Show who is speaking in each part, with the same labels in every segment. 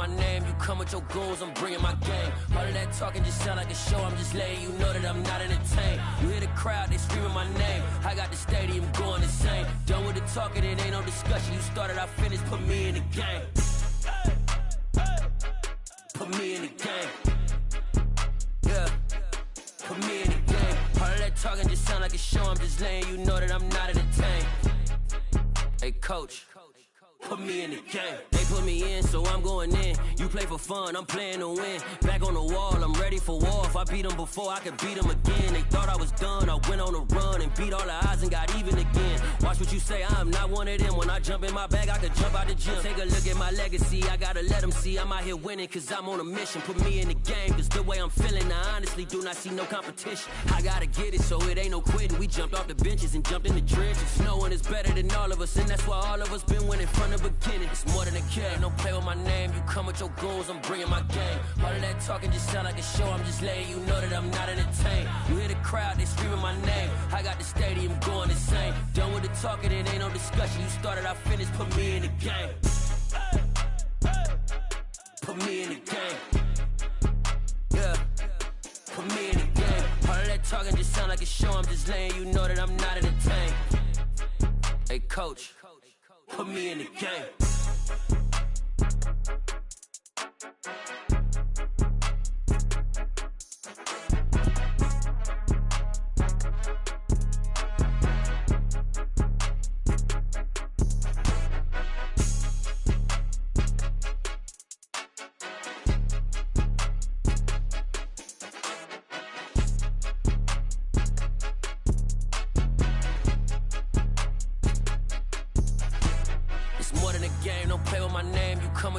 Speaker 1: my name, you come with your goons, I'm bringing my game. All of that talking just sound like a show, I'm just letting you know that I'm not entertained. You hear the crowd, they screaming my name, I got the stadium going insane. Done with the talking, it ain't no discussion, you started, I finished, put me in the game. Put me in the game. Yeah, put me in the game. All of that talking just sound like a show, I'm just letting you know that I'm not entertained. Hey coach, put me in the game. They put me in, so I'm going in. You play for fun, I'm playing to win. Back on the wall, I'm ready for war. If I beat them before, I could beat them again. They thought I was done, I went on a run and beat all the odds and got even again. Watch what you say, I'm not one of them. When I jump in my bag, I could jump out the gym. Take a look at my legacy, I gotta let them see I'm out here winning, cause I'm on a mission. Put me in the game, cause the way I'm feeling, I honestly do not see no competition. I gotta get it, so it ain't no quitting. We jumped off the benches and jumped in the trenches. No one is better than all of us, and that's why all of us been winning from the beginning. It's more than a care, don't play with my name. You come with your goons, I'm bringing my game. All of that talking just sound like a show, I'm just letting you know that I'm not entertained. You hear the crowd, they screaming my name, I got the stadium going insane. Done with the talking, it ain't no discussion, you started, I finished, put me in the game. Put me in the game. Yeah, put me in the game. All of that talking just sound like a show, I'm just letting you know that I'm not entertained. Hey coach, put me in the game.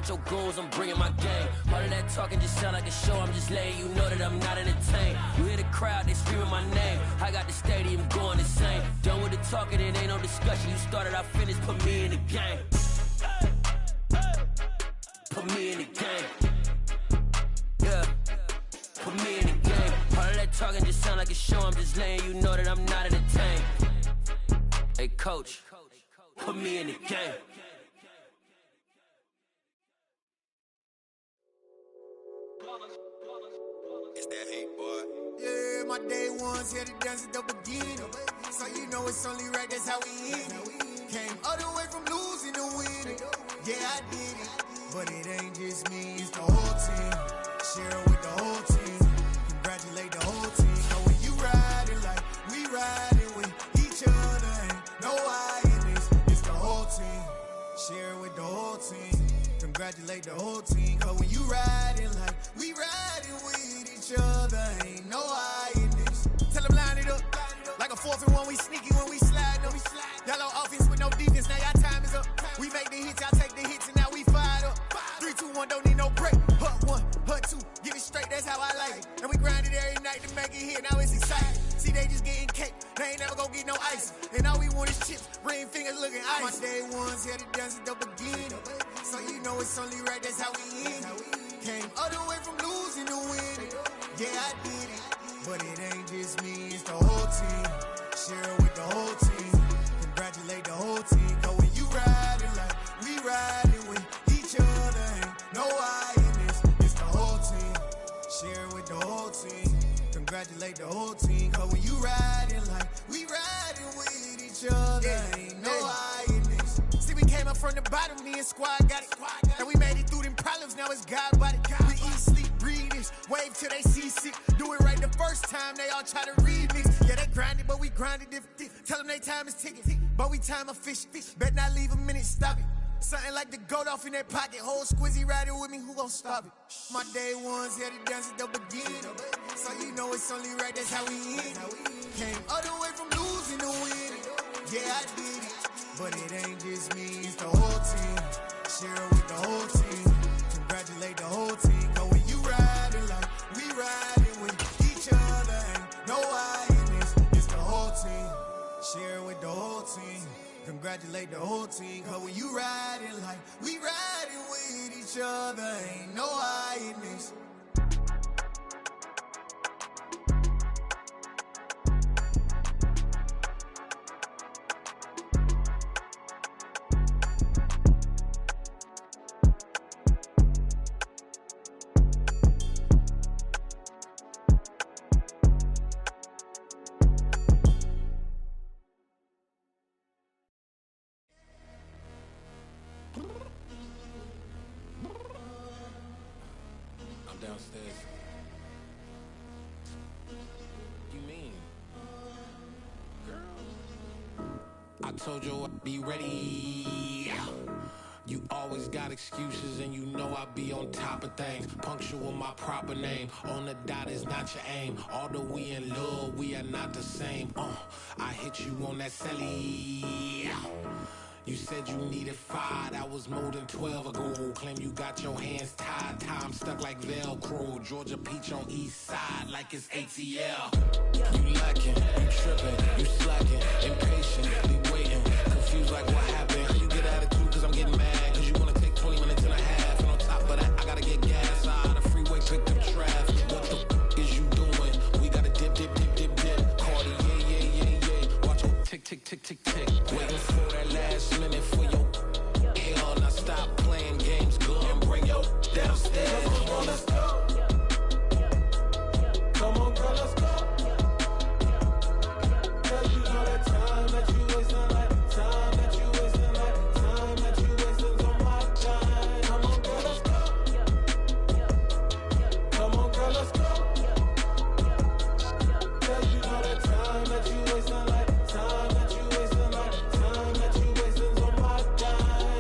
Speaker 1: Your goons, I'm bringing my game. All of that talking just sound like a show, I'm just letting you know that I'm not entertained. You hear the crowd, they screaming my name, I got the stadium going insane. Done with the talking, it ain't no discussion, you started, I finished, put me in the game. Put me in the game. Yeah, put me in the game. All of that talking just sound like a show, I'm just letting you know that I'm not entertained. Hey coach, put me in the game.
Speaker 2: It's that hate, boy.
Speaker 3: Yeah, my day ones here to dance at the beginning. So you know it's only right, that's how we end it. Came all the way from losing to winning. Yeah, I did it. But it ain't just me, it's the whole team. Share it with the whole team. Congratulate the whole team. Know when you riding like we riding with each other. Ain't no I in this, it's the whole team. Share it with the whole team. Congratulate the whole team. Cause when you riding like we riding with each other, ain't no I in this. Tell them line it up. Like a 4th and 1, we sneaky when we slide them. Y'all on offense with no defense, now y'all time is up. We make the hits, y'all take the hits, and now we fired up. 3, 2, 1, don't need no break. Hut 1, hut 2, get it straight, that's how I like it. And we grind it every night to make it hit, now it's exciting. See, they just getting cake, they ain't never gonna get no ice. And all we want is chips, ring fingers looking ice. My day ones here to dance at the beginning. So you know it's only right, that's how we end it. Came all the way from losing to winning. Yeah, I did it. But it ain't just me, it's the whole team. Share it with the whole team. Congratulate the whole team. Cause when you riding like we riding with each other, ain't no I in this, it's the whole team. Share it with the whole team. Congratulate the whole team. Cause when you riding like we riding with each other, ain't no I in this. See, we came up from the bottom, me and squad got it. And we made it through them problems, now it's God body. We eat, sleep, breathe this, wave till they see sick. Do it right the first time, they all try to remix. Yeah, they grinded, but we grinded different. Tell them they time is ticking, but we time a fish. Bet not leave a minute, stop it. Something like the goat off in that pocket. Whole squizzy riding with me, who gon' stop it? My day ones here to dance at the beginning. So you know it's only right, that's how we end it. Came all the way from losing to winning. Yeah, I did it. But it ain't just me, it's the whole team. Share it with the whole team. Congratulate the whole team. Cause when you riding like we riding with each other, ain't no I in this, it's the whole team. Share it with the whole team. Congratulate the whole team. Cause when you riding like we riding with each other, ain't no I in this.
Speaker 4: downstairs. You mean? Girl, I told you I'd be ready. You always got excuses and you know I be on top of things. Punctual my proper name. On the dot is not your aim. Although we in love, we are not the same. I hit you on that celly. You said you needed 5, that was more than 12 ago. Claim you got your hands tied, time stuck like Velcro. Georgia Peach on east side like it's ATL. You lacking, you tripping, you slacking, impatient, waiting, confused like what happened. You get attitude cause I'm getting mad, cause you wanna take 20 minutes and a half. And on top of that, I gotta get gas out of the freeway, picked up traffic. What the f is you doing? We gotta dip, dip, dip, dip, dip. Cardi, yeah. Watch your tick, tick, tick, tick, tick. Waiting for that last minute for your hell. Now stop playing games, go and bring your downstairs. Come on, let's go. Come on, girl, let's go. Cause you know that time that you wasting, like time that you wasting, like time that you wasting on my time. Come on, girl, let's go. Come on, girl, let's go. Cause you know that time that you wasting, like time that you wasting, like time that you wasting on my time.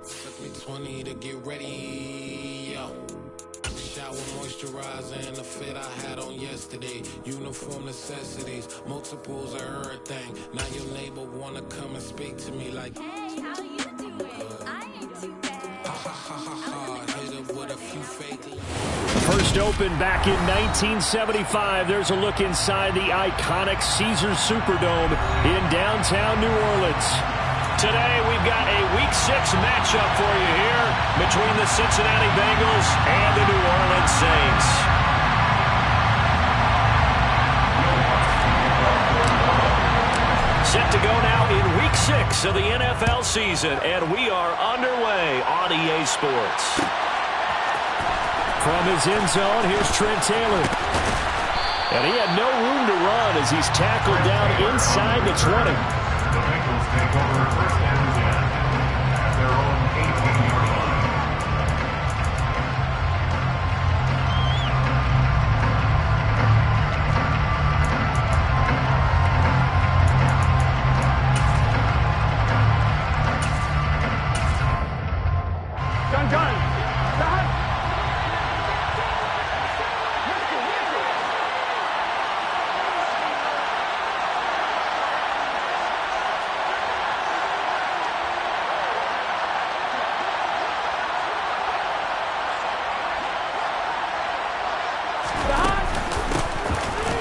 Speaker 4: Took me 20 to get ready, yo. Shower moisturizer and the fit I had on yesterday. Uniform necessities, multiples of everything. Now your neighbor wanna come and speak to me like,
Speaker 5: Hey, how you doing? I ain't too bad.
Speaker 4: hit up with a few fake.
Speaker 6: First opened back in 1975. There's a look inside the iconic Caesars Superdome in downtown New Orleans. Today, we've got a Week 6 matchup for you here between the Cincinnati Bengals and the New Orleans Saints. Set to go now in Week 6 of the NFL season, and we are underway on EA Sports. From his end zone, here's Trent Taylor. And he had no room to run as he's tackled down inside the 20.
Speaker 7: The Bengals take over first and 10 at their own 18-yard line.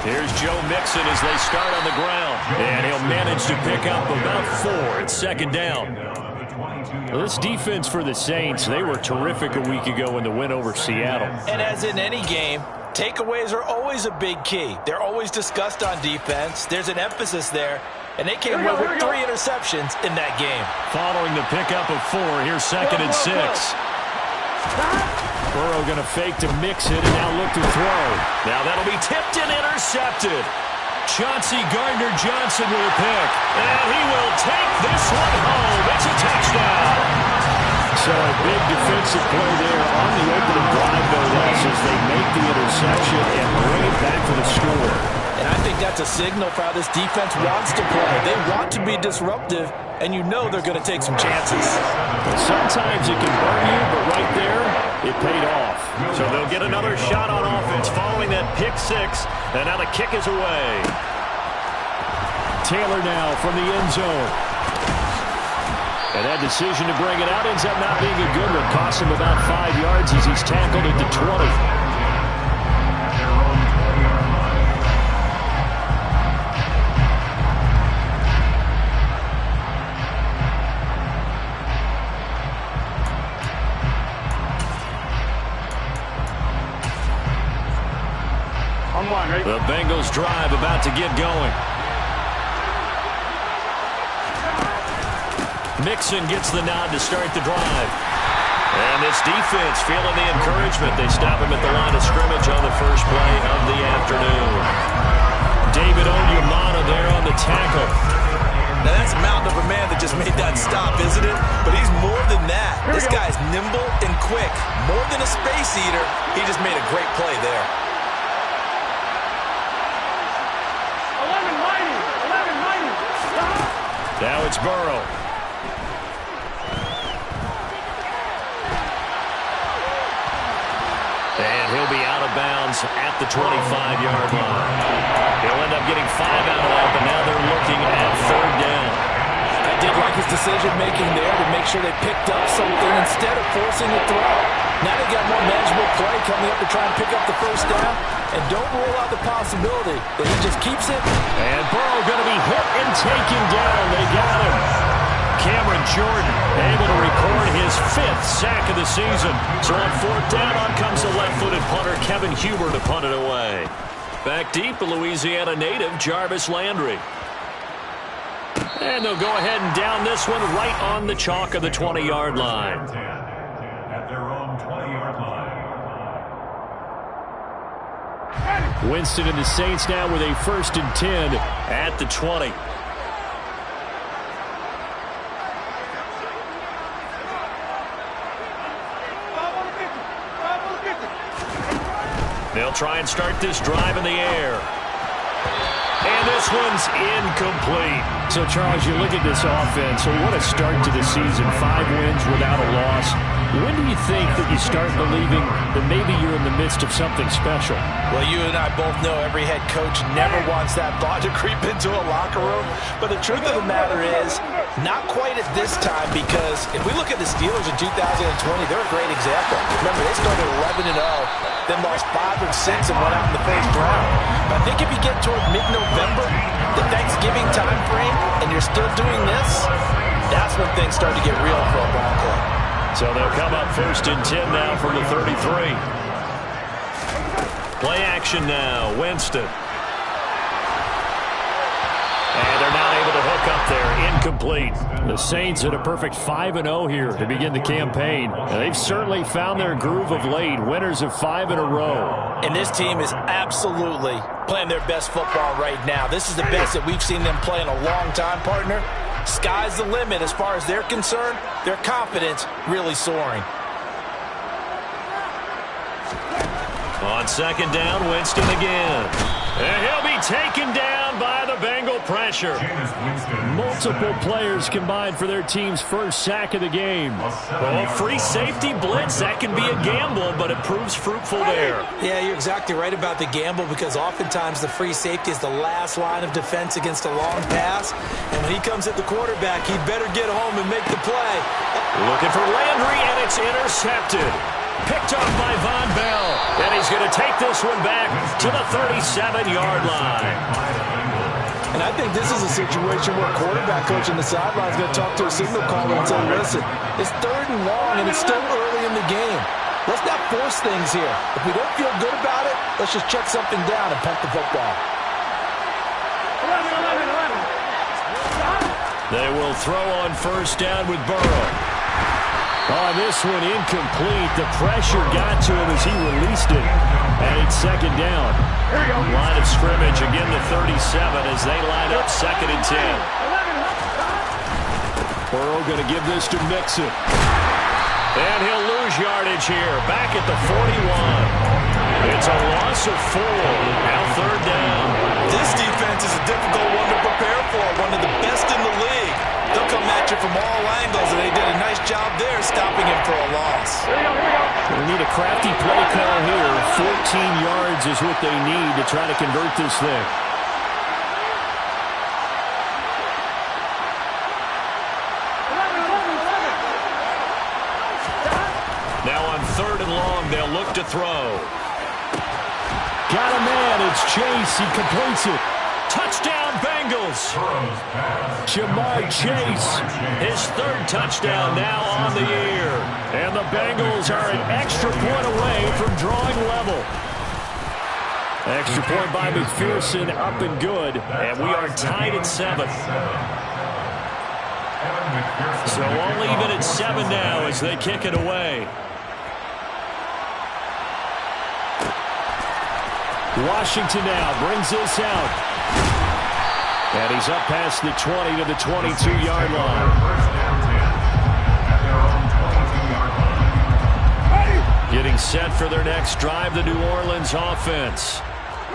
Speaker 6: Here's Joe Mixon as they start on the ground. And he'll manage to pick up about 4 at second down. Well, this defense for the Saints, they were terrific a week ago in the win over Seattle.
Speaker 8: And as in any game, takeaways are always a big key. They're always discussed on defense. There's an emphasis there. And they came away with 3 interceptions in that game.
Speaker 6: Following the pickup of 4, here's second and 6. Burrow going to fake to mix it and now look to throw. Now that'll be tipped and intercepted. Chauncey Gardner-Johnson with a pick. And he will take this one home. It's a touchdown. So a big defensive play there on the opening drive, though, Les, as they make the interception and bring it back for the score.
Speaker 8: And I think that's a signal for how this defense wants to play. They want to be disruptive, and you know they're going to take some chances.
Speaker 6: Sometimes it can burn you, but right there, it paid off. So they'll get another shot on offense following that pick 6, and now the kick is away. Taylor now from the end zone. And that decision to bring it out ends up not being a good one. Costs him about 5 yards as he's tackled at the 20. The Bengals drive about to get going. Mixon gets the nod to start the drive. And this defense feeling the encouragement. They stop him at the line of scrimmage on the first play of the afternoon. David Onyemata there on the tackle.
Speaker 8: Now, that's a mountain of a man that just made that stop, isn't it? But he's more than that. This guy's nimble and quick. More than a space eater, he just made a great play there.
Speaker 6: 11 Now it's Burrow. And he'll be out of bounds at the 25-yard line. He'll end up getting 5 out of that, but now they're looking at 3rd down.
Speaker 8: I did like his decision-making there to make sure they picked up something instead of forcing a throw. Now they got more manageable play coming up to try and pick up the 1st down. And don't rule out the possibility that he just keeps it.
Speaker 6: And Burrow going to be hit and taken down. They got him. Cameron Jordan able to record his 5th sack of the season. So on 4th down, on comes the left-footed punter Kevin Huber to punt it away. Back deep, the Louisiana native Jarvis Landry. And they'll go ahead and down this one right on the chalk of the 20-yard line.
Speaker 7: At their own 20-yard line.
Speaker 6: Winston and the Saints now with a 1st and 10 at the 20. They'll try and start this drive in the air. And this one's incomplete. So, Charles, you look at this offense, so what a start to the season. 5 wins without a loss. When do you think that you start believing that maybe you're in the midst of something special?
Speaker 8: Well, you and I both know every head coach never wants that thought to creep into a locker room. But the truth of the matter is, not quite at this time, because if we look at the Steelers in 2020, they're a great example. Remember, they started 11-0, then lost 5 of 6 and went out in the 1st round. But I think if you get toward mid-November, the Thanksgiving time frame, and you're still doing this, that's when things start to get real for a Bronco.
Speaker 6: So they'll come up 1st and 10 now from the 33. Play action now, Winston. And they're not able to hook up there. Incomplete. The Saints at a perfect 5-0 here to begin the campaign. And they've certainly found their groove of late. Winners of 5 in a row.
Speaker 8: And this team is absolutely playing their best football right now. This is the best that we've seen them play in a long time, partner. Sky's the limit as far as they're concerned. Their confidence really soaring.
Speaker 6: On 2nd down, Winston again. And he'll be taken down by the Bengal pressure. Multiple players combined for their team's 1st sack of the game. Well, free safety blitz, that can be a gamble, but it proves fruitful there.
Speaker 8: Yeah, you're exactly right about the gamble, because oftentimes the free safety is the last line of defense against a long pass. And when he comes at the quarterback, he'd better get home and make the play.
Speaker 6: Looking for Landry, and it's intercepted. Picked off by Von Bell. And he's going to take this one back to the 37-yard line.
Speaker 8: And I think this is a situation where quarterback coach on the sideline is going to talk to a signal caller and say, listen, it's 3rd and long, and it's still early in the game. Let's not force things here. If we don't feel good about it, let's just check something down and punt the football.
Speaker 6: They will throw on 1st down with Burrow. Oh, this one incomplete. The pressure got to him as he released it. And it's 2nd down. Line of scrimmage, again the 37 as they line up 2nd and 10. Burrow going to give this to Mixon. And he'll lose yardage here. Back at the 41. It's a loss of 4. Now 3rd down.
Speaker 8: This defense is a difficult one to prepare for. One of the best in the league. They'll come at you from all angles, and they did a nice job there stopping him for a loss.
Speaker 6: They need a crafty play call here. 14 yards is what they need to try to convert this thing. Now on 3rd and long, they'll look to throw. Got a man, it's Chase, he completes it. Touchdown, Bengals. Jamar Chase, his 3rd touchdown now on the year. And the Bengals are an extra point away from drawing level. Extra point by McPherson, up and good. And we are tied at 7. So all even at 7 now as they kick it away. Washington now brings this out. And he's up past the 20 to the 22-yard line.
Speaker 7: First down 10 at their own 22-yard line.
Speaker 6: Getting set for their next drive, the New Orleans offense.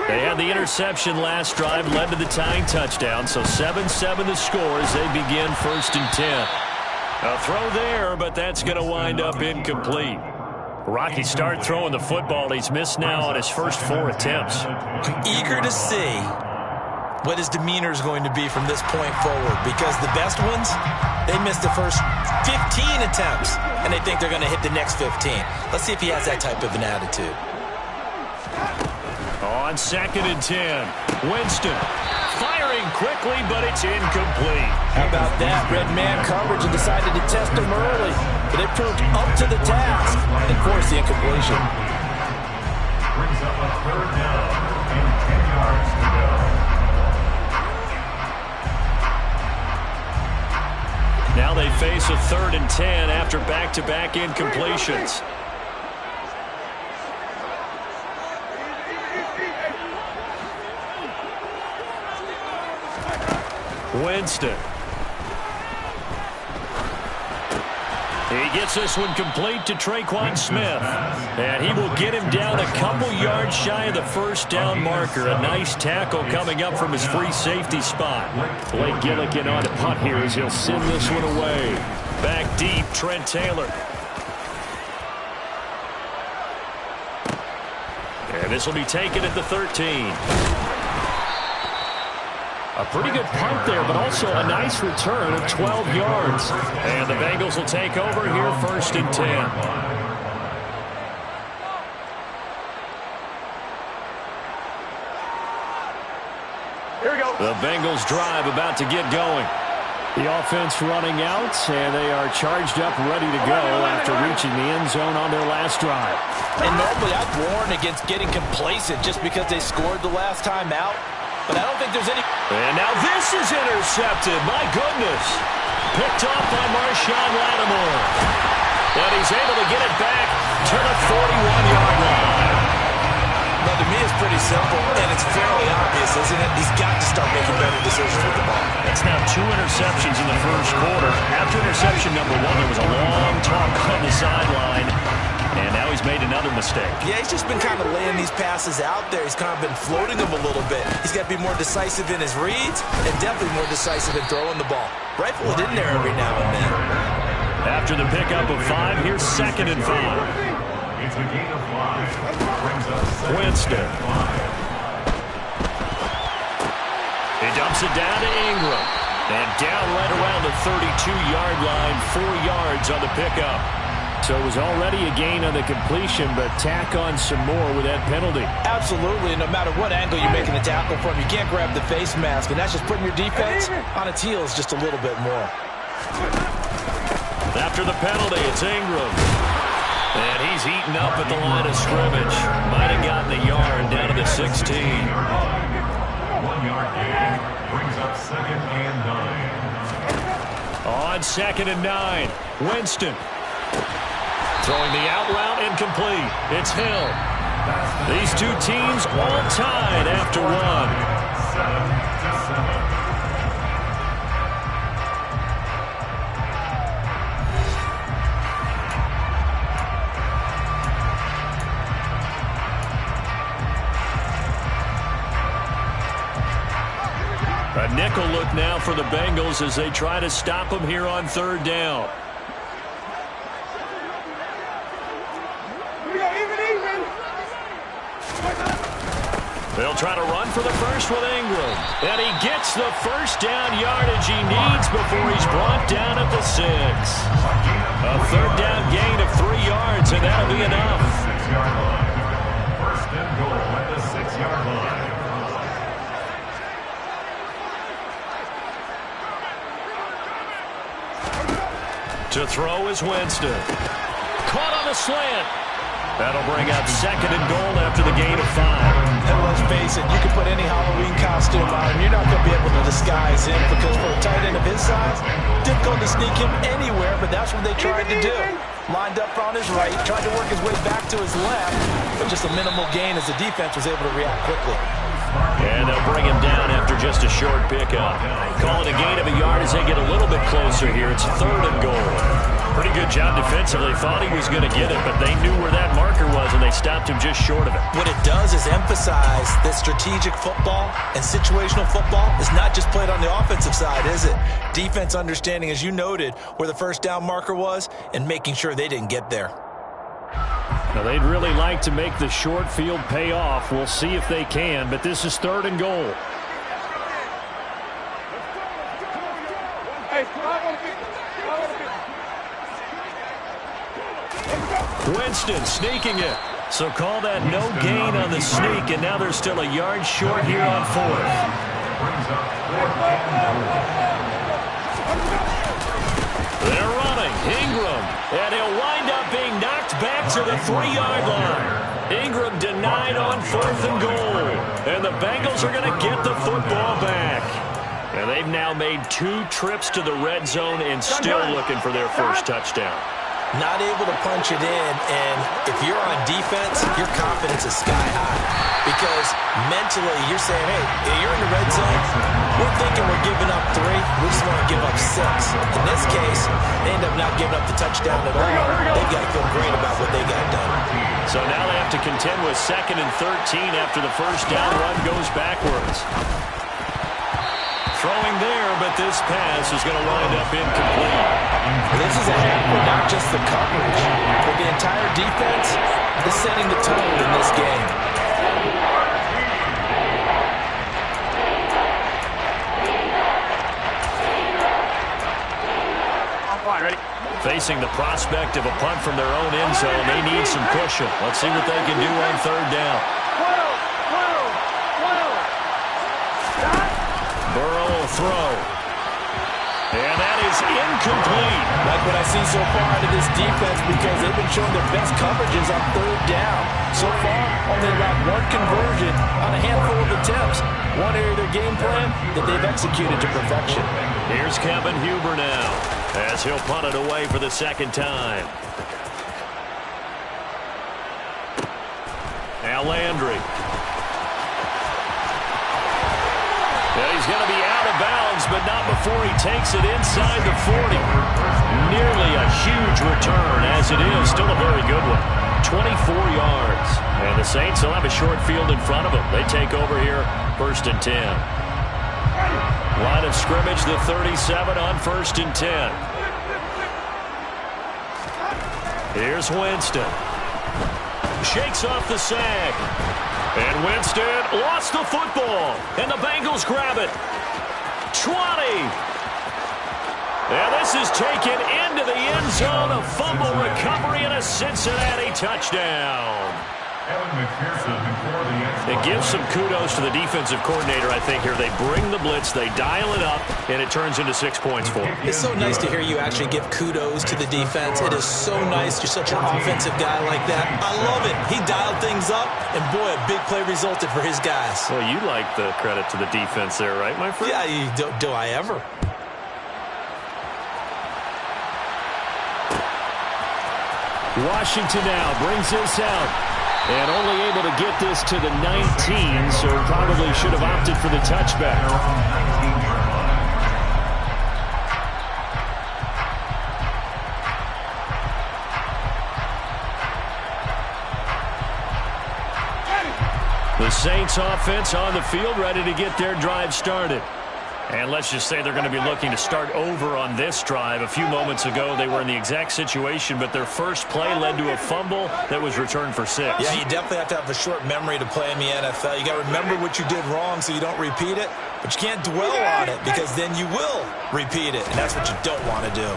Speaker 6: They had the interception last drive, led to the tying touchdown, so 7-7 the score as they begin 1st and 10. A throw there, but that's going to wind up incomplete. Rocky start throwing the football. He's missed now on his first 4 attempts.
Speaker 8: I'm eager to see what his demeanor is going to be from this point forward, because the best ones, they missed the first 15 attempts, and they think they're going to hit the next 15. Let's see if he has that type of an attitude.
Speaker 6: On 2nd and 10, Winston firing quickly, but it's incomplete.
Speaker 8: How about that? Red man coverage and decided to test him early, but they proved up to the task and forced the incompletion.
Speaker 7: Brings up a 3rd down and 10 yards to go.
Speaker 6: Now they face a 3rd and 10 after back-to-back incompletions. Winston. He gets this one complete to Traquan Smith. And he will get him down a couple yards shy of the first down marker. A nice tackle coming up from his free safety spot. Blake Gillikin on to punt here as he'll send this one away. Back deep, Trent Taylor. And this will be taken at the 13. A pretty good punt there, but also a nice return of 12 yards. And the Bengals will take over here 1st and 10.
Speaker 7: Here we go.
Speaker 6: The Bengals drive about to get going. The offense running out, and they are charged up, ready to go after reaching the end zone on their last drive.
Speaker 8: And normally I'd warn against getting complacent just because they scored the last time out. But I don't think there's any...
Speaker 6: And now this is intercepted. My goodness. Picked off by Marshawn Lattimore. And he's able to get it back to the 41-yard line.
Speaker 8: Well, to me, it's pretty simple, and it's fairly obvious, isn't it? He's got to start making better decisions with the ball.
Speaker 6: That's now 2 interceptions in the first quarter. After interception number 1, there was a long talk on the sideline. And now he's made another mistake.
Speaker 8: Yeah, he's just been kind of laying these passes out there. He's kind of been floating them a little bit. He's got to be more decisive in his reads and definitely more decisive in throwing the ball. Rifle it in there every now and then.
Speaker 6: After the pickup of 5, here's 2nd and 5.
Speaker 7: It's a gain of 5. Brings up
Speaker 6: Winston. He dumps it down to Ingram. And down right around the 32-yard line, 4 yards on the pickup. So it was already a gain on the completion, but tack on some more with that penalty.
Speaker 8: Absolutely, and no matter what angle you're making the tackle from, you can't grab the face mask, and that's just putting your defense on its heels just a little bit more.
Speaker 6: After the penalty, it's Ingram. And he's eaten up at the line of scrimmage. Might have gotten a yard down to the 16.
Speaker 7: 1-yard gain brings up 2nd and 9.
Speaker 6: On 2nd and 9, Winston. Throwing the out route incomplete. It's Hill. These two teams all tied after 1. 7-7. A nickel look now for the Bengals as they try to stop them here on 3rd down. They'll try to run for the first with Ingram. And he gets the first down yardage he needs before he's brought down at the 6. A 3rd down gain of 3 yards, and that'll be enough.
Speaker 7: 6-yard line. 1st and goal at the 6-yard line.
Speaker 6: To throw is Winston. Caught on the slant. That'll bring up 2nd and goal after the gain of 5.
Speaker 8: And let's face it, you can put any Halloween costume on, and you're not going to be able to disguise him, because for a tight end of his size, difficult to sneak him anywhere, but that's what they tried to do. Lined up on his right, tried to work his way back to his left, but just a minimal gain as the defense was able to react quickly.
Speaker 6: And they'll bring him down after just a short pickup. Call it a gain of a yard as they get a little bit closer here. It's 3rd and goal. Pretty good job defensively. Thought he was going to get it, but they knew where that marker was, and they stopped him just short of it.
Speaker 8: What it does is emphasize that strategic football and situational football is not just played on the offensive side, is it? Defense understanding, as you noted, where the first down marker was and making sure they didn't get there.
Speaker 6: Now, they'd really like to make the short field pay off. We'll see if they can, but this is 3rd and goal. Winston sneaking it. So call that no gain on the sneak, and now they're still a yard short here on 4th. They're running. Ingram. And he'll wind up being knocked back to the 3-yard line. Ingram denied on 4th and goal. And the Bengals are going to get the football back. And they've now made 2 trips to the red zone and still looking for their first touchdown.
Speaker 8: Not able to punch it in, and if you're on defense, your confidence is sky high. Because mentally, you're saying, hey, you're in the red zone. We're thinking we're giving up 3. We just want to give up 6. In this case, they end up not giving up the touchdown at all. They've got to feel great about what they got done.
Speaker 6: So now they have to contend with 2nd and 13 after the first down run goes backwards. Throwing there, but this pass is going to wind up incomplete.
Speaker 8: This is a half for not just the coverage, but the entire defense is setting the tone in this game.
Speaker 6: Facing the prospect of a punt from their own end zone, they need some pushing. Let's see what they can do on 3rd down. Burrow will throw. And that is incomplete.
Speaker 8: Like what I see so far out of this defense, because they've been showing their best coverages on 3rd down. So far, only allowed 1 conversion on a handful of attempts. One area of their game plan that they've executed to perfection.
Speaker 6: Here's Kevin Huber now, as he'll punt it away for the 2nd time. Now Landry. Yeah, he's going to be out of bounds, but not before he takes it inside the 40. Nearly a huge return, as it is. Still a very good one. 24 yards. And the Saints will have a short field in front of them. They take over here, 1st and 10. Line of scrimmage, the 37 on 1st and 10. Here's Winston. Shakes off the sag. And Winston lost the football. And the Bengals grab it. 20. And this is taken into the end zone. A fumble recovery and a Cincinnati touchdown. It gives some kudos to the defensive coordinator, I think, here. They bring the blitz, they dial it up, and it turns into 6 points for them.
Speaker 8: It's so nice to hear you actually give kudos to the defense. It is so nice. You're such an offensive guy like that. I love it. He dialed things up, and boy, a big play resulted for his guys.
Speaker 6: Well, you like the credit to the defense there, right, my friend?
Speaker 8: Yeah, do I ever?
Speaker 6: Washington now brings this out. And only able to get this to the 19, so probably should have opted for the touchback. The Saints offense on the field, ready to get their drive started. And let's just say they're going to be looking to start over on this drive. A few moments ago, they were in the exact situation, but their first play led to a fumble that was returned for 6.
Speaker 8: Yeah, you definitely have to have a short memory to play in the NFL. You got to remember what you did wrong so you don't repeat it, but you can't dwell on it because then you will repeat it, and that's what you don't want to do.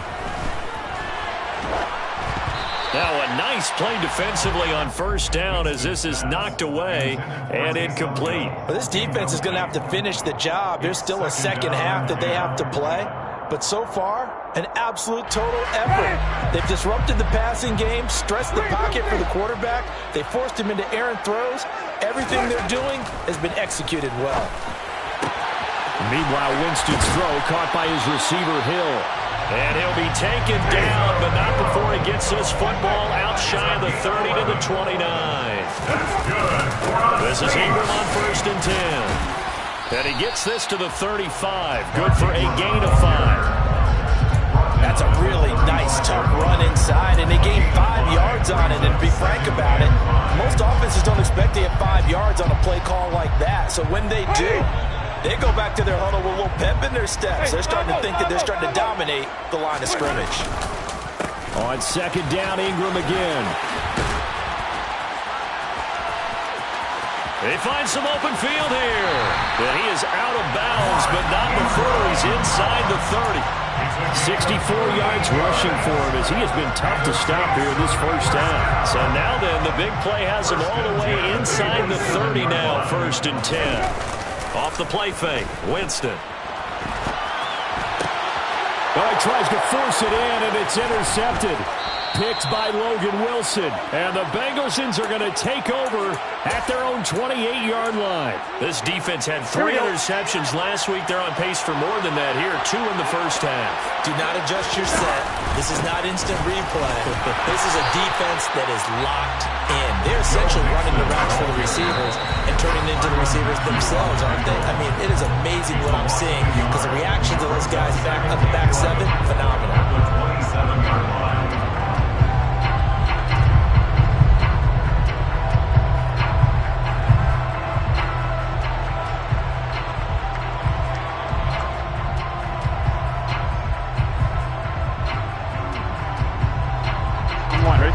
Speaker 6: Now a nice play defensively on 1st down as this is knocked away and incomplete.
Speaker 8: Well, this defense is going to have to finish the job. There's still a second half that they have to play. But so far, an absolute total effort. They've disrupted the passing game, stressed the pocket for the quarterback. They forced him into errant throws. Everything they're doing has been executed well.
Speaker 6: Meanwhile, Winston's throw caught by his receiver, Hill. And he'll be taken down, but not before he gets this football out shy of the 30 to the 29. This is Ingram on 1st and 10. And he gets this to the 35. Good for a gain of 5.
Speaker 8: That's a really nice, tough run inside, and they gained 5 yards on it. And to be frank about it, most offenses don't expect to get 5 yards on a play call like that. So when they do, they go back to their huddle with a little pep in their steps. They're starting to think that they're starting to dominate the line of scrimmage.
Speaker 6: On 2nd down, Ingram again. He finds some open field here. And he is out of bounds, but not before he's inside the 30. 64 yards rushing for him as he has been tough to stop here in this first half. So now then, the big play has him all the way inside the 30 now, 1st and 10. Off the play fake, Winston. Oh, he tries to force it in, and it's intercepted. Picked by Logan Wilson. And the Bengalsons are going to take over at their own 28-yard line. This defense had 3 interceptions last week. They're on pace for more than that here. 2 in the first half.
Speaker 8: Do not adjust your set. This is not instant replay. This is a defense that is locked in. They're essentially running the routes for the receivers and turning into the receivers themselves, aren't they? I mean, it is amazing what I'm seeing because the reactions of those guys back up the back 7, phenomenal.
Speaker 7: 27-yard line.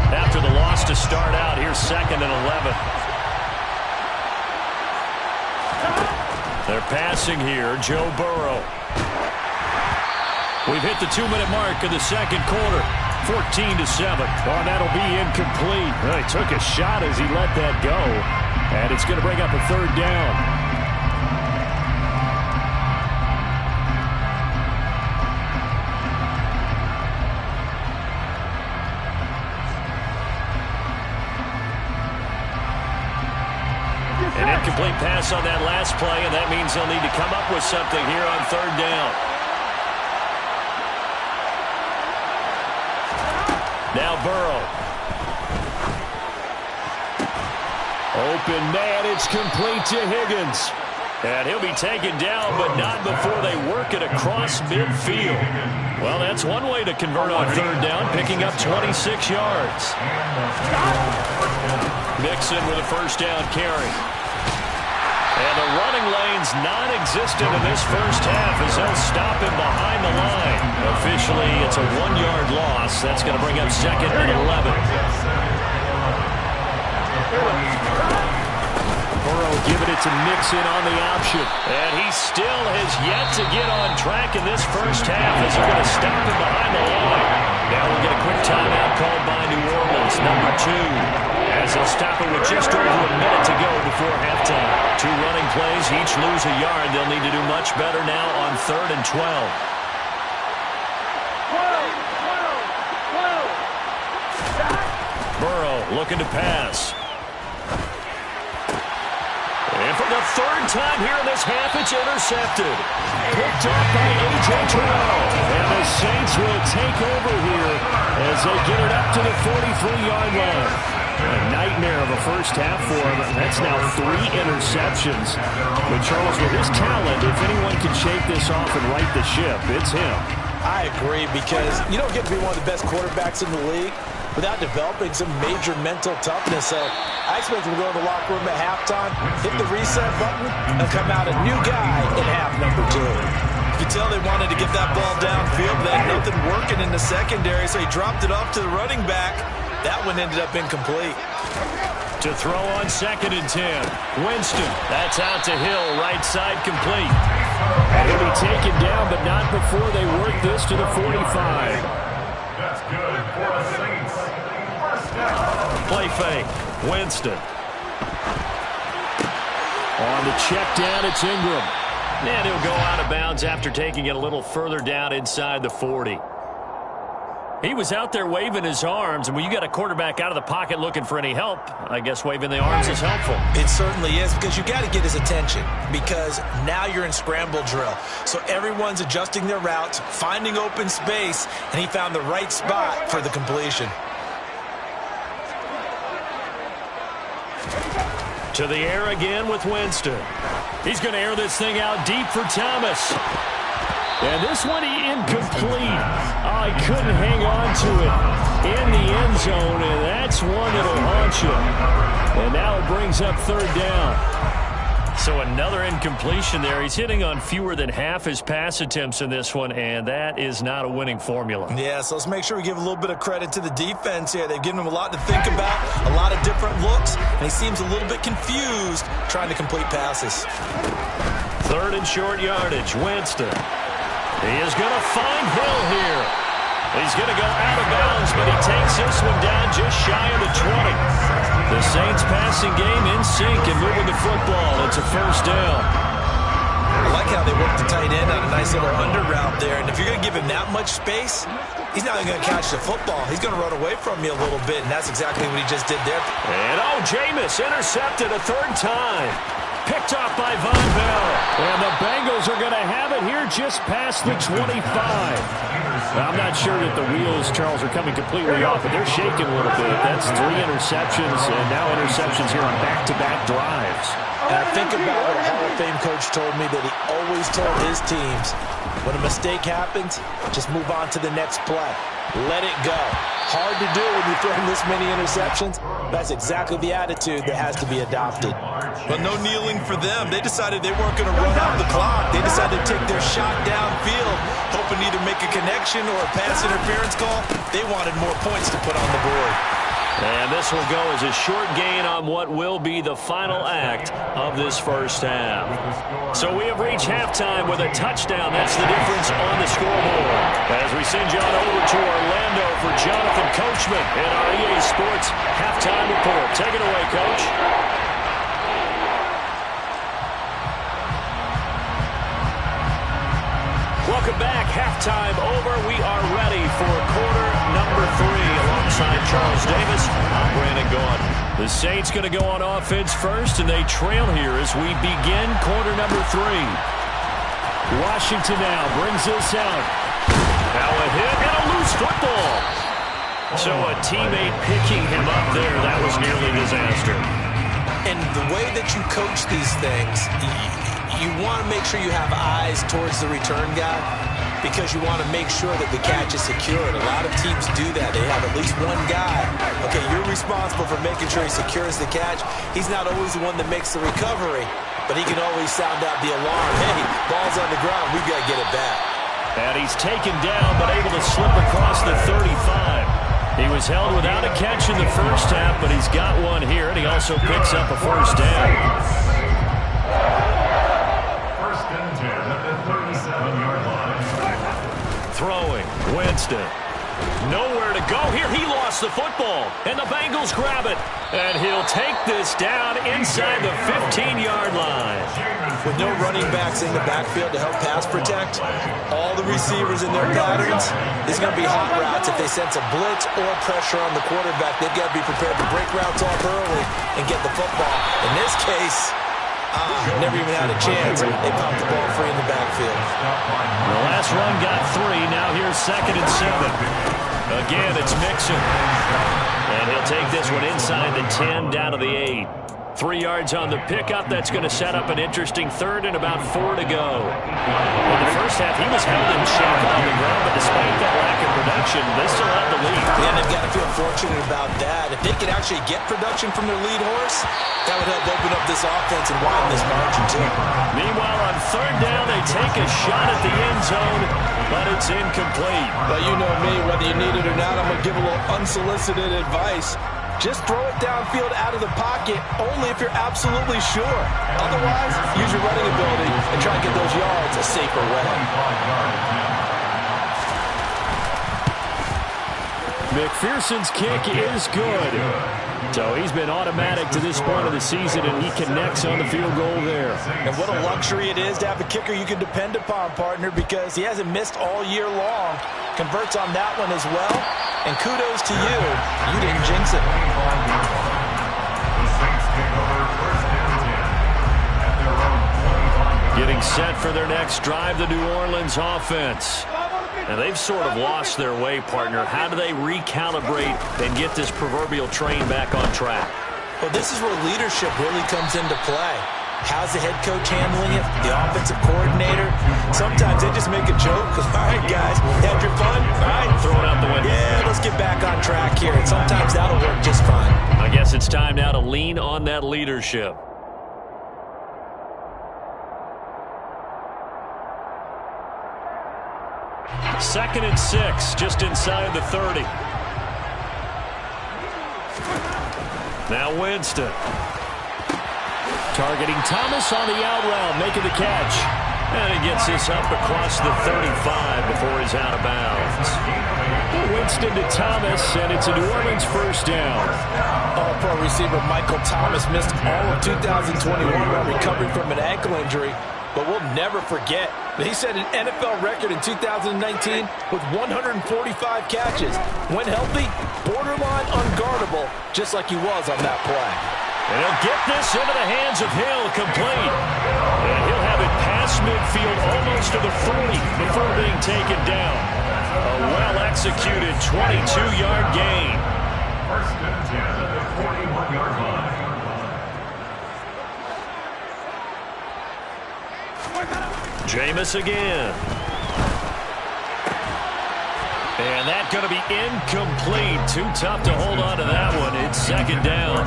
Speaker 6: After the loss to start out, here's 2nd and 11. They're passing here, Joe Burrow. We've hit the 2-minute mark of the second quarter. 14-7. Oh, that'll be incomplete. Well, he took a shot as he let that go. And it's going to bring up a 3rd down. An incomplete pass on that last play, and that means they'll need to come up with something here on 3rd down. Now Burrow. Open man, it's complete to Higgins. And he'll be taken down, but not before they work it across midfield. Well, that's one way to convert on 3rd down, picking up 26 yards. Mixon with a 1st down carry. And the running lane's non-existent in this first half as they'll stop him behind the line. Officially, it's a 1-yard loss. That's going to bring up 2nd and 11. Burrow giving it to Mixon on the option. And he still has yet to get on track in this first half as they're going to stop him behind the line. Now we'll get a quick timeout called by New Orleans, number 2. As they'll stop it with just over a minute to go before halftime. 2 running plays, each lose a yard. They'll need to do much better now on 3rd and 12. Burrow looking to pass. And for the 3rd time here in this half, it's intercepted. Picked up by A.J. Terrell. And the Saints will take over here as they get it up to the 43-yard line. A nightmare of a first half for him. That's now 3 interceptions. But Charles, with his talent, if anyone can shake this off and right the ship, it's him.
Speaker 8: I agree, because you don't get to be one of the best quarterbacks in the league without developing some major mental toughness. So I expect him to go in the locker room at halftime, hit the reset button, and come out a new guy in half number 2. You could tell they wanted to get that ball downfield. They had nothing working in the secondary, so he dropped it off to the running back. That one ended up incomplete.
Speaker 6: To throw on 2nd and 10. Winston. That's out to Hill. Right side complete. And he'll be taken down, but not before they work this to the 45.
Speaker 7: That's good for the Saints. First down.
Speaker 6: Play fake. Winston. On the check down, it's Ingram. And he'll go out of bounds after taking it a little further down inside the 40. He was out there waving his arms, and when you got a quarterback out of the pocket looking for any help, I guess waving the arms is helpful.
Speaker 8: It certainly is, because you got to get his attention, because now you're in scramble drill. So everyone's adjusting their routes, finding open space, and he found the right spot for the completion.
Speaker 6: To the air again with Winston. He's going to air this thing out deep for Thomas. And this one incomplete. Oh, he couldn't hang on to it in the end zone, and that's one that'll haunt you. And now it brings up third down. So another incompletion there. He's hitting on fewer than half his pass attempts in this one, and that is not a winning formula.
Speaker 8: Yeah, so let's make sure we give a little bit of credit to the defense here. They've given him a lot to think about, a lot of different looks, and he seems a little bit confused trying to complete passes.
Speaker 6: Third and short yardage, Winston. He is going to find Hill here. He's going to go out of bounds, but he takes this one down just shy of the 20. The Saints passing game in sync and moving the football. It's a first down.
Speaker 8: I like how they work the tight end on a nice little under route there. And if you're going to give him that much space, he's not going to catch the football. He's going to run away from you a little bit, and that's exactly what he just did there.
Speaker 6: And Jameis intercepted a third time. Picked off by Von Bell. And the Bengals are going to have it here just past the 25. I'm not sure that the wheels, Charles, are coming completely off, but they're shaking a little bit. That's 3 interceptions, and now interceptions here on back-to-back drives.
Speaker 8: And I think about what a Hall of Fame coach told me, that he always told his teams, when a mistake happens, just move on to the next play. Let it go. Hard to do when you're throwing this many interceptions. That's exactly the attitude that has to be adopted. But no kneeling for them. They decided they weren't going to run out the clock. They decided to take their shot downfield, hoping to either make a connection or a pass interference call. They wanted more points to put on the board.
Speaker 6: And this will go as a short gain on what will be the final act of this first half. So we have reached halftime with a touchdown. That's the difference on the scoreboard. As we send you on over to Orlando for Jonathan Coachman in our EA Sports Halftime Report. Take it away, Coach. Welcome back. Halftime over. We are ready for quarter number 3. Alongside Charles Davis, I'm Brandon Gaudin. The Saints going to go on offense first, and they trail here as we begin quarter number 3. Washington now brings this out. Now a hit and a loose football. So a teammate picking him up there, that was nearly disaster.
Speaker 8: And the way that you coach these things, you want to make sure you have eyes towards the return guy, because you want to make sure that the catch is secured. A lot of teams do that. They have at least one guy. Okay, you're responsible for making sure he secures the catch. He's not always the one that makes the recovery, but he can always sound out the alarm. Hey, ball's on the ground. We've got to get it back.
Speaker 6: And he's taken down, but able to slip across the 35. He was held without a catch in the first half, but he's got one here, and he also picks up a first down.
Speaker 7: First and 10 at the 37-yard line.
Speaker 6: Throwing, Winston. Nowhere to go here. He lost the football, and the Bengals grab it. And he'll take this down inside the 15-yard line.
Speaker 8: With no running backs in the backfield to help pass protect, all the receivers in their patterns, there's going to be hot routes. If they sense a blitz or pressure on the quarterback, they've got to be prepared to break routes off early and get the football. In this case, never even had a chance. They popped the ball free in the backfield.
Speaker 6: The last run got 3. Now here's 2nd and 7. Again, it's Mixon. And he'll take this one inside the 10, down to the 8. 3 yards on the pickup. That's going to set up an interesting third and about 4 to go. In the first half, he was held in check on the ground, but despite that lack of production, they still have the lead.
Speaker 8: Yeah, and they've got to feel fortunate about that. If they could actually get production from their lead horse, that would help open up this offense and widen this margin too.
Speaker 6: Meanwhile, on third down, they take a shot at the end zone, but it's incomplete.
Speaker 8: Well, you know me, whether you need it or not, I'm going to give a little unsolicited advice. Just throw it downfield out of the pocket only if you're absolutely sure. Otherwise, use your running ability and try to get those yards a safer way.
Speaker 6: McPherson's kick is good. So he's been automatic to this point of the season, and he connects on the field goal there.
Speaker 8: And what a luxury it is to have a kicker you can depend upon, partner, because he hasn't missed all year long. Converts on that one as well. And kudos to you. You didn't jinx it.
Speaker 6: Getting set for their next drive, the New Orleans offense. And they've sort of lost their way, partner. How do they recalibrate and get this proverbial train back on track?
Speaker 8: Well, this is where leadership really comes into play. How's the head coach handling it? The offensive coordinator? Sometimes they just make a joke because, all right, guys, had your fun? All right.
Speaker 6: Throw it out the window.
Speaker 8: Yeah, let's get back on track here. And sometimes that'll work just fine.
Speaker 6: I guess it's time now to lean on that leadership. Second and 6, just inside the 30. Now Winston. Targeting Thomas on the out route, making the catch. And he gets this up across the 35 before he's out of bounds. Winston to Thomas, and it's a New Orleans first down.
Speaker 8: All-pro receiver Michael Thomas missed all of 2021 while recovering from an ankle injury. But we'll never forget that he set an NFL record in 2019 with 145 catches. When healthy, borderline unguardable, just like he was on that play.
Speaker 6: And he'll get this into the hands of Hill, complete. And he'll have it past midfield almost to the 40 before being taken down. A well-executed 22-yard gain.
Speaker 7: First and 10 at the 41-yard line.
Speaker 6: Jameis again. And that's going to be incomplete. Too tough to hold on to that one. It's second down.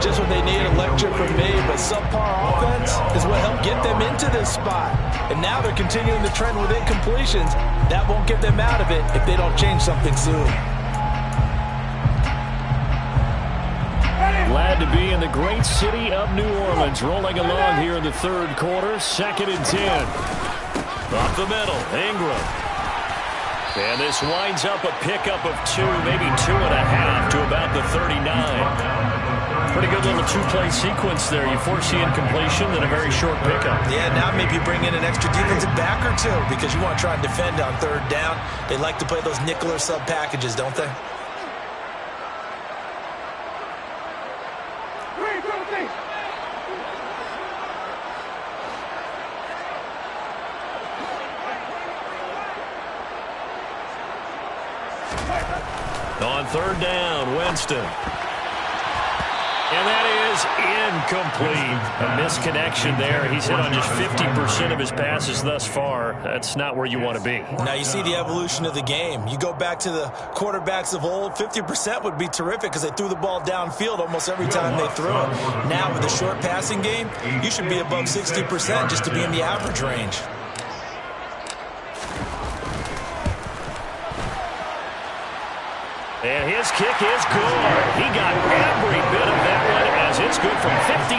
Speaker 8: Just what they need, a lecture from me, but subpar offense is what helped get them into this spot. And now they're continuing the trend with incompletions. That won't get them out of it if they don't change something soon.
Speaker 6: Glad to be in the great city of New Orleans, rolling along here in the third quarter. Second and 10. Up the middle, Ingram. And this winds up a pickup of 2, maybe 2.5 to about the 39. Pretty good little two-play sequence there. You force the incompletion, then a very short pickup.
Speaker 8: Yeah, now maybe you bring in an extra defensive back or two because you want to try and defend on third down. They like to play those nickel or sub packages, don't they?
Speaker 6: On third down, Winston. And that is incomplete. A misconnection there. He's hit on just 50% of his passes thus far. That's not where you want to be.
Speaker 8: Now you see the evolution of the game. You go back to the quarterbacks of old, 50% would be terrific because they threw the ball downfield almost every time they threw it. Now with the short passing game, you should be above 60% just to be in the average range.
Speaker 6: And his kick is good. He got every bit of that one as it's good from 56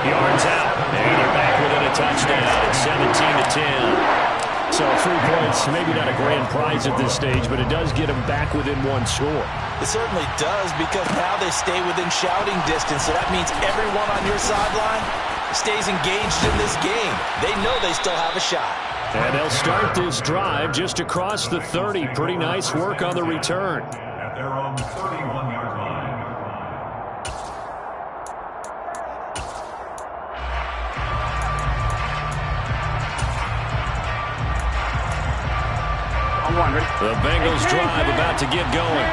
Speaker 6: yards out. And they're back within a touchdown. It's 17-10. So 3 points, maybe not a grand prize at this stage, but it does get them back within one score.
Speaker 8: It certainly does because now they stay within shouting distance. So that means everyone on your sideline stays engaged in this game. They know they still have a shot.
Speaker 6: And they'll start this drive just across the 30. Pretty nice work on the return.
Speaker 7: They're on the 31-yard line.
Speaker 6: The Bengals drive about to get going.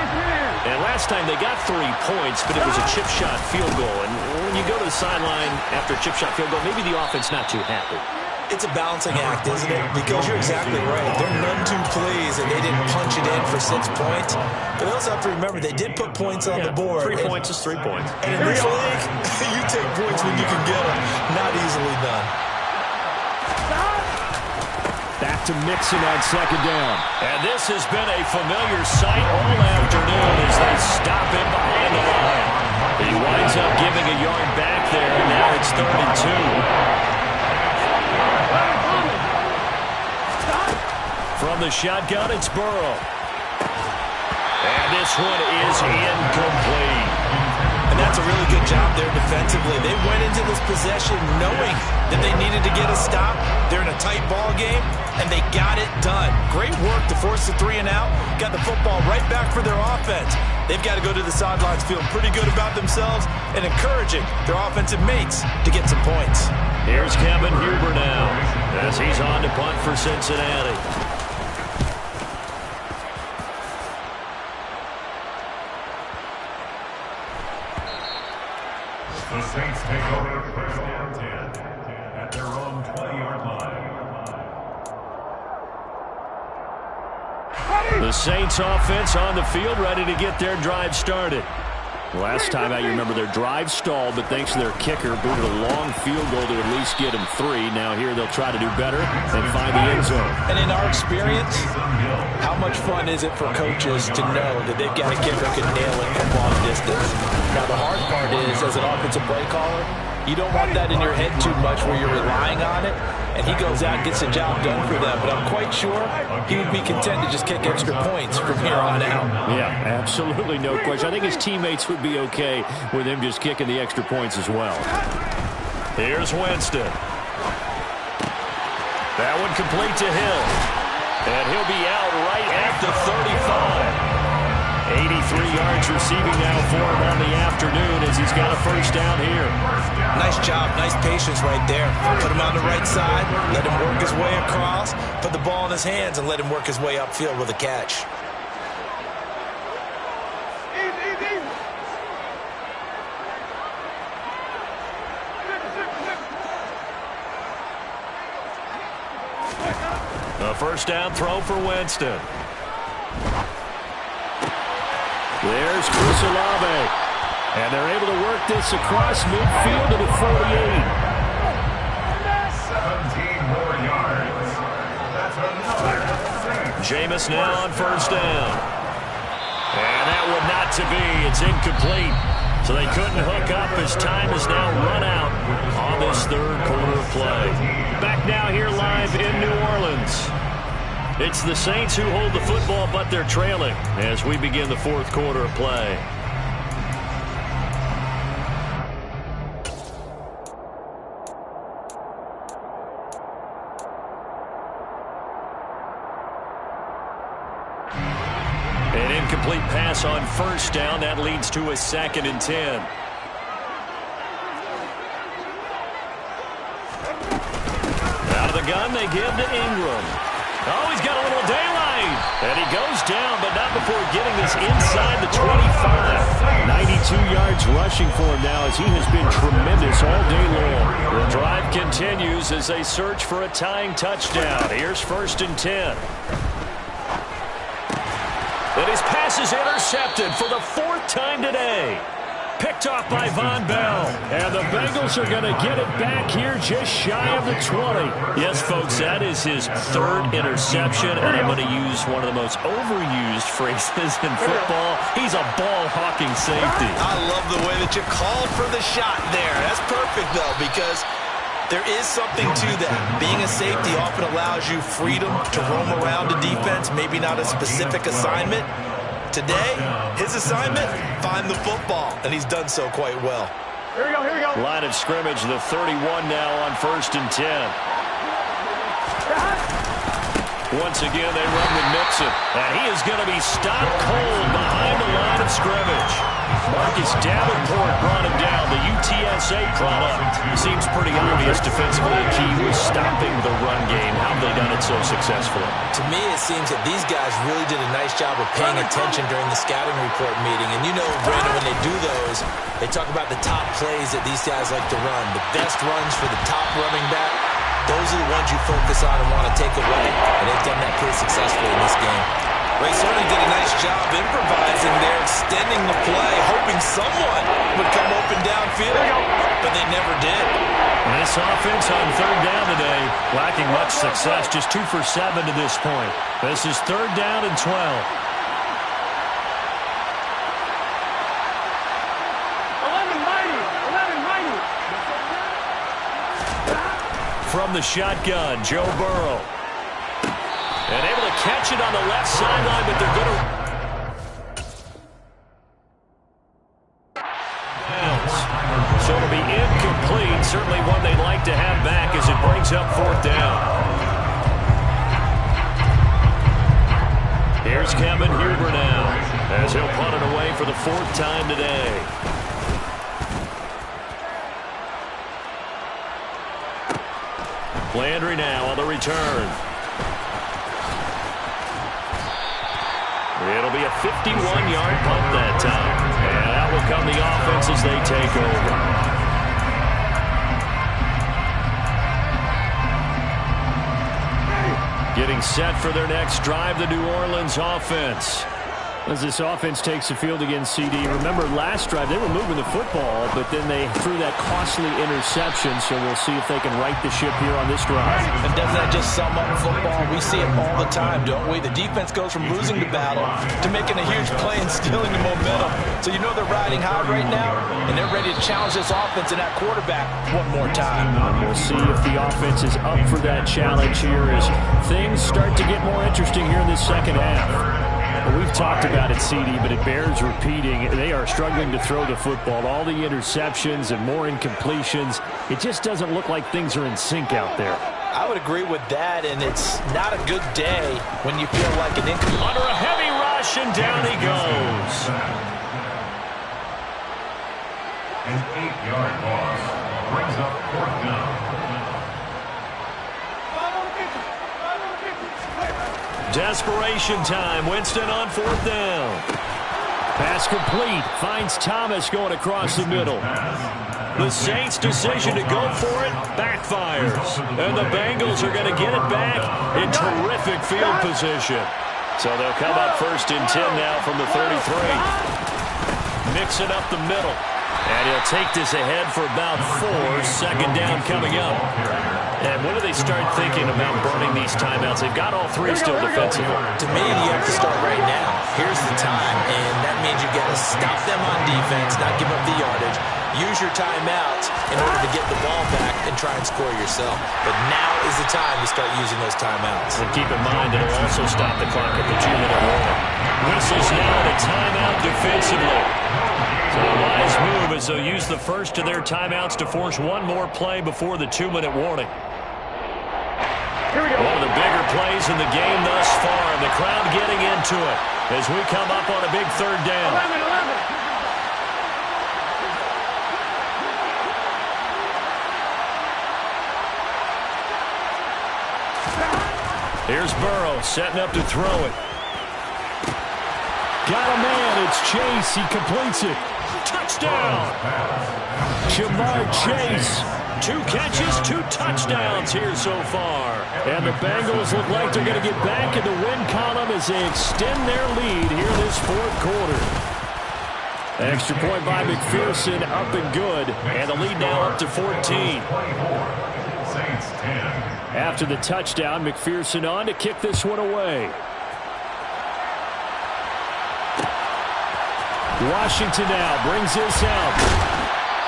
Speaker 6: And last time they got 3 points, but it was a chip shot field goal. And when you go to the sideline after a chip shot field goal, maybe the offense not too happy.
Speaker 8: It's a balancing act, isn't it? Because you're exactly right. They're none too pleased, and they didn't punch it in for 6 points. But they also have to remember they did put points on the board.
Speaker 6: 3 points is 3 points.
Speaker 8: And in this league, you take points when you can get them. Not easily done.
Speaker 6: Back to Mixon on second down. And this has been a familiar sight all afternoon as they stop him behind the line. He winds up giving a yard back there, and now it's 3rd and 2. From the shotgun, it's Burrow. And this one is incomplete.
Speaker 8: And that's a really good job there defensively. They went into this possession knowing that they needed to get a stop. They're in a tight ball game, and they got it done. Great work to force the 3 and out. Got the football right back for their offense. They've got to go to the sidelines feeling pretty good about themselves and encouraging their offensive mates to get some points.
Speaker 6: Here's Kevin Huber now as he's on to punt for Cincinnati.
Speaker 7: The Saints take over first and 10 at their own 20-yard line.
Speaker 6: The Saints offense on the field, ready to get their drive started. Last time out, you remember their drive stalled, but thanks to their kicker, booted a long field goal to at least get them 3. Now here they'll try to do better and find the end zone.
Speaker 8: And in our experience, how much fun is it for coaches to know that they've got a kicker who can nail it from long distance? Now the hard part is, as an offensive play caller, you don't want that in your head too much where you're relying on it, and he goes out and gets the job done for them. But I'm quite sure he would be content to just kick extra points from here on out.
Speaker 6: Yeah, absolutely no question. I think his teammates would be okay with him just kicking the extra points as well. Here's Winston. That one complete to Hill. And he'll be out right at the 35. 83 yards receiving now for him on the afternoon as he's got a first down here.
Speaker 8: Nice job, nice patience right there. Put him on the right side, let him work his way across, put the ball in his hands, and let him work his way upfield with a catch.
Speaker 6: A first down throw for Winston. There's Chris Olave. And they're able to work this across midfield to the 48.
Speaker 7: 17 more yards. That's another 6.
Speaker 6: Jameis now on first down. And that one not to be. It's incomplete. So they couldn't hook up as time is now run out on this third quarter of play. Back now here live in New Orleans. It's the Saints who hold the football, but they're trailing as we begin the fourth quarter of play. An incomplete pass on first down. That leads to a 2nd and 10. Out of the gun, they give to Ingram. Oh, he's got a little daylight. And he goes down, but not before getting this inside the 25. 92 yards rushing for him now as he has been tremendous all day long. The drive continues as they search for a tying touchdown. Here's 1st and 10. And his pass is intercepted for the 4th time today. Picked off by Von Bell. And the Bengals are going to get it back here just shy of the 20. Yes, folks, that is his 3rd interception. And I'm going to use one of the most overused phrases in football. He's a ball-hawking safety.
Speaker 8: I love the way that you called for the shot there. That's perfect, though, because there is something to that. Being a safety often allows you freedom to roam around a defense, maybe not a specific assignment. Today, his assignment, find the football, and he's done so quite well.
Speaker 6: Here we go. Line of scrimmage, the 31 now on 1st and 10. Once again, they run with Mixon, and he is going to be stopped cold behind the line of scrimmage. Marcus Davenport brought him down, the UTSA product. Seems pretty obvious defensively a key was stopping the run game. How have they done it so successfully?
Speaker 8: To me, it seems that these guys really did a nice job of paying attention during the scouting report meeting. And you know, Brandon, when they do those, they talk about the top plays that these guys like to run. The best runs for the top running back, those are the ones you focus on and want to take away. And they've done that pretty successfully in this game. Ray certainly did a nice job improvising there, extending the play, hoping someone would come open downfield, but they never did.
Speaker 6: This offense on 3rd down today, lacking much success, just 2 for 7 to this point. This is 3rd down and 12. 11 From the shotgun, Joe Burrow. And able to catch it on the left sideline, but they're going to... Here's Kevin Huber now, as he'll punt it away for the 4th time today. Landry now on the return. It'll be a 51-yard punt that time. And out will come the offense as they take over. Getting set for their next drive, the New Orleans offense.
Speaker 9: As this offense takes the field against CD, remember last drive they were moving the football, but then they threw that costly interception, so we'll see if they can right the ship here on this drive.
Speaker 8: And doesn't that just sum up football? We see it all the time, don't we? The defense goes from losing the battle to making a huge play and stealing the momentum. So you know they're riding high right now, and they're ready to challenge this offense and that quarterback one more time.
Speaker 9: We'll see if the offense is up for that challenge here as things start to get more interesting here in this second half. We've talked about it, CD, but it bears repeating. They are struggling to throw the football. All the interceptions and more incompletions. It just doesn't look like things are in sync out there.
Speaker 8: I would agree with that, and it's not a good day when you feel like an incomplete.
Speaker 6: Under a heavy rush, and down he goes.
Speaker 7: An 8-yard loss brings up 4th down.
Speaker 6: Desperation time. Winston on 4th down.
Speaker 9: Pass complete. Finds Thomas going across the middle.
Speaker 6: The Saints' decision to go for it backfires. And the Bengals are going to get it back in terrific field position. So they'll come up 1st and 10 now from the 33. Mix it up the middle. And he'll take this ahead for about 4. 2nd down coming up. And when do they start thinking about burning these timeouts? They've got all 3 still defensively.
Speaker 8: To me, you have to start right now. Here's the time, and that means you got to stop them on defense, not give up the yardage. Use your timeouts in order to get the ball back and try and score yourself. But now is the time to start using those timeouts.
Speaker 6: And keep in mind, it'll also stop the clock at the 2-minute warning. Whistles now at a timeout defensively. So a wise move as they'll use the first of their timeouts to force one more play before the 2-minute warning. One of the bigger plays in the game thus far, and the crowd getting into it as we come up on a big 3rd down.
Speaker 10: 11.
Speaker 6: Here's Burrow setting up to throw it. Got a man. It's Chase. He completes it. Touchdown. Jamar Chase. 2 catches, 2 touchdowns here so far. And the Bengals look like they're going to get back in the win column as they extend their lead here this 4th quarter. Extra point by McPherson, up and good. And the lead now up to 14. After the touchdown, McPherson on to kick this one away. Washington now brings this out.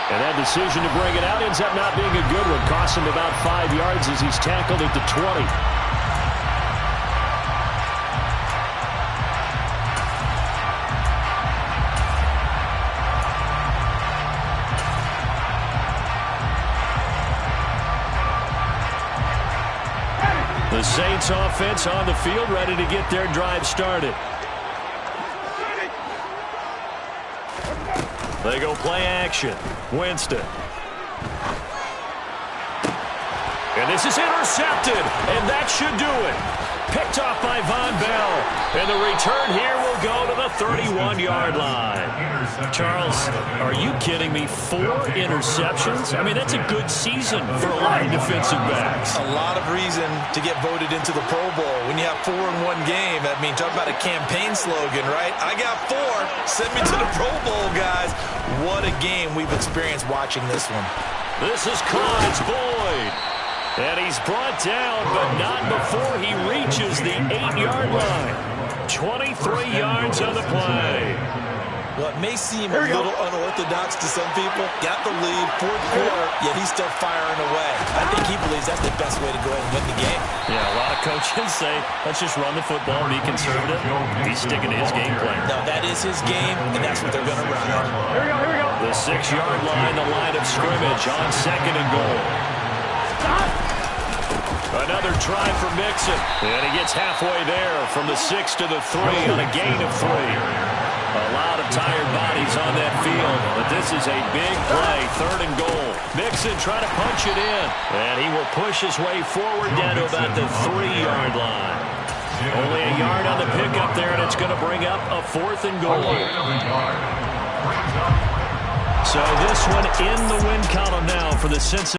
Speaker 6: And that decision to bring it out ends up not being a good one. Costs him about 5 yards as he's tackled at the 20. The Saints offense on the field, ready to get their drive started. They go play action. Winston. And this is intercepted, and that should do it. Picked off by Von Bell. And the return here will go to the 31-yard line. Charles, are you kidding me? 4 interceptions? I mean, that's a good season for a lot of defensive backs.
Speaker 8: A lot of reason to get voted into the Pro Bowl. When you have 4 in one game, I mean, talk about a campaign slogan, right? I got 4. Send me to the Pro Bowl, guys. What a game we've experienced watching this one.
Speaker 6: This is caught. It's Boyd. And he's brought down, but not before he reaches the 8-yard line. 23 yards on the play.
Speaker 8: What may seem a little unorthodox to some people, got the lead, 4th quarter, yet he's still firing away. I think he believes that's the best way to go ahead and win the game.
Speaker 6: Yeah, a lot of coaches say, let's just run the football, be conservative. He's sticking to his game plan.
Speaker 8: No, that is his game, and that's what they're going to run.
Speaker 10: Here we go.
Speaker 6: The 6-yard line, the line of scrimmage on 2nd and goal. An Another try for Mixon. And he gets halfway there from the 6 to the 3 on a gain of 3. A lot of tired bodies on that field, but this is a big play, 3rd and goal. Mixon trying to punch it in, and he will push his way forward down to about the 3-yard line. Only a yard on the pickup there, and it's going to bring up a 4th and goal. So this one in the win column now for the Cincinnati.